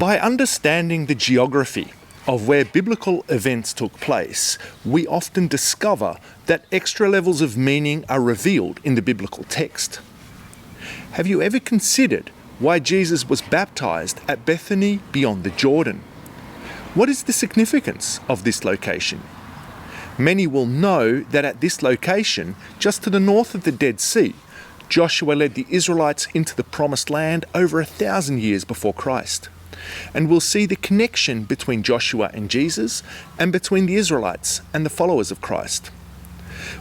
By understanding the geography of where biblical events took place, we often discover that extra levels of meaning are revealed in the biblical text. Have you ever considered why Jesus was baptized at Bethany Beyond the Jordan? What is the significance of this location? Many will know that at this location, just to the north of the Dead Sea, Joshua led the Israelites into the Promised Land over 1,000 years before Christ. And we'll see the connection between Joshua and Jesus and between the Israelites and the followers of Christ.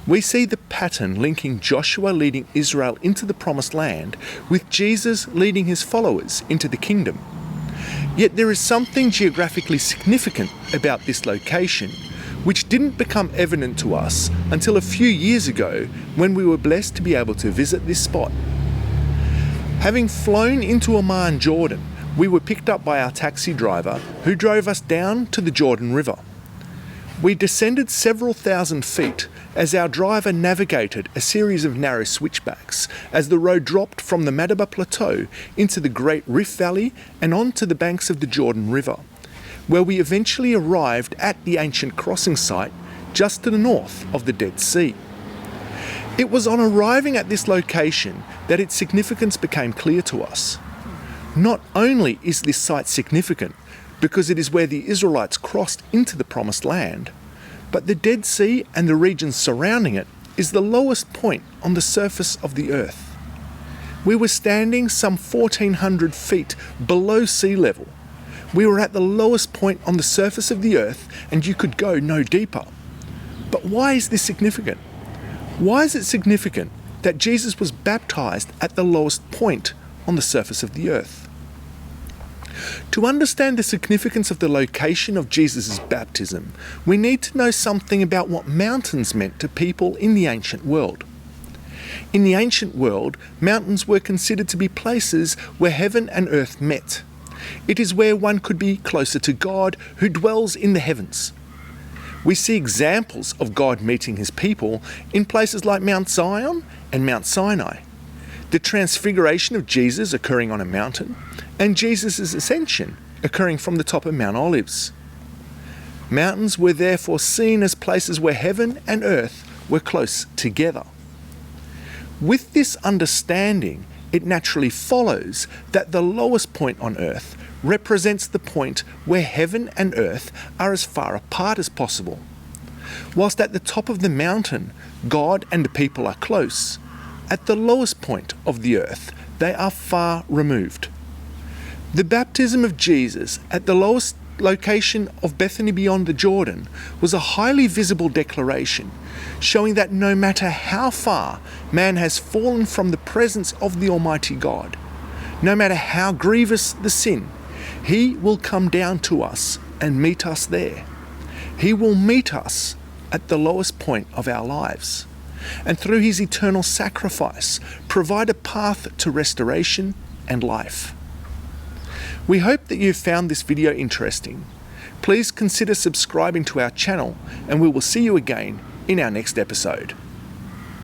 We see the pattern linking Joshua leading Israel into the Promised Land with Jesus leading his followers into the kingdom. Yet there is something geographically significant about this location which didn't become evident to us until a few years ago when we were blessed to be able to visit this spot. Having flown into Amman, Jordan, we were picked up by our taxi driver who drove us down to the Jordan River. We descended several thousand feet as our driver navigated a series of narrow switchbacks as the road dropped from the Madaba Plateau into the Great Rift Valley and onto the banks of the Jordan River, where we eventually arrived at the ancient crossing site just to the north of the Dead Sea. It was on arriving at this location that its significance became clear to us. Not only is this site significant because it is where the Israelites crossed into the Promised Land, but the Dead Sea and the region surrounding it is the lowest point on the surface of the earth. We were standing some 1,400 feet below sea level. We were at the lowest point on the surface of the earth and you could go no deeper. But why is this significant? Why is it significant that Jesus was baptized at the lowest point on the surface of the earth? To understand the significance of the location of Jesus' baptism, we need to know something about what mountains meant to people in the ancient world. In the ancient world, mountains were considered to be places where heaven and earth met. It is where one could be closer to God who dwells in the heavens. We see examples of God meeting his people in places like Mount Zion and Mount Sinai. The transfiguration of Jesus occurring on a mountain, and Jesus' ascension occurring from the top of Mount Olives. Mountains were therefore seen as places where heaven and earth were close together. With this understanding, it naturally follows that the lowest point on earth represents the point where heaven and earth are as far apart as possible. Whilst at the top of the mountain, God and the people are close, at the lowest point of the earth, they are far removed. The baptism of Jesus at the lowest location of Bethany Beyond the Jordan was a highly visible declaration, showing that no matter how far man has fallen from the presence of the Almighty God, no matter how grievous the sin, he will come down to us and meet us there. He will meet us at the lowest point of our lives, and through his eternal sacrifice, provide a path to restoration and life. We hope that you've found this video interesting. Please consider subscribing to our channel, and we will see you again in our next episode.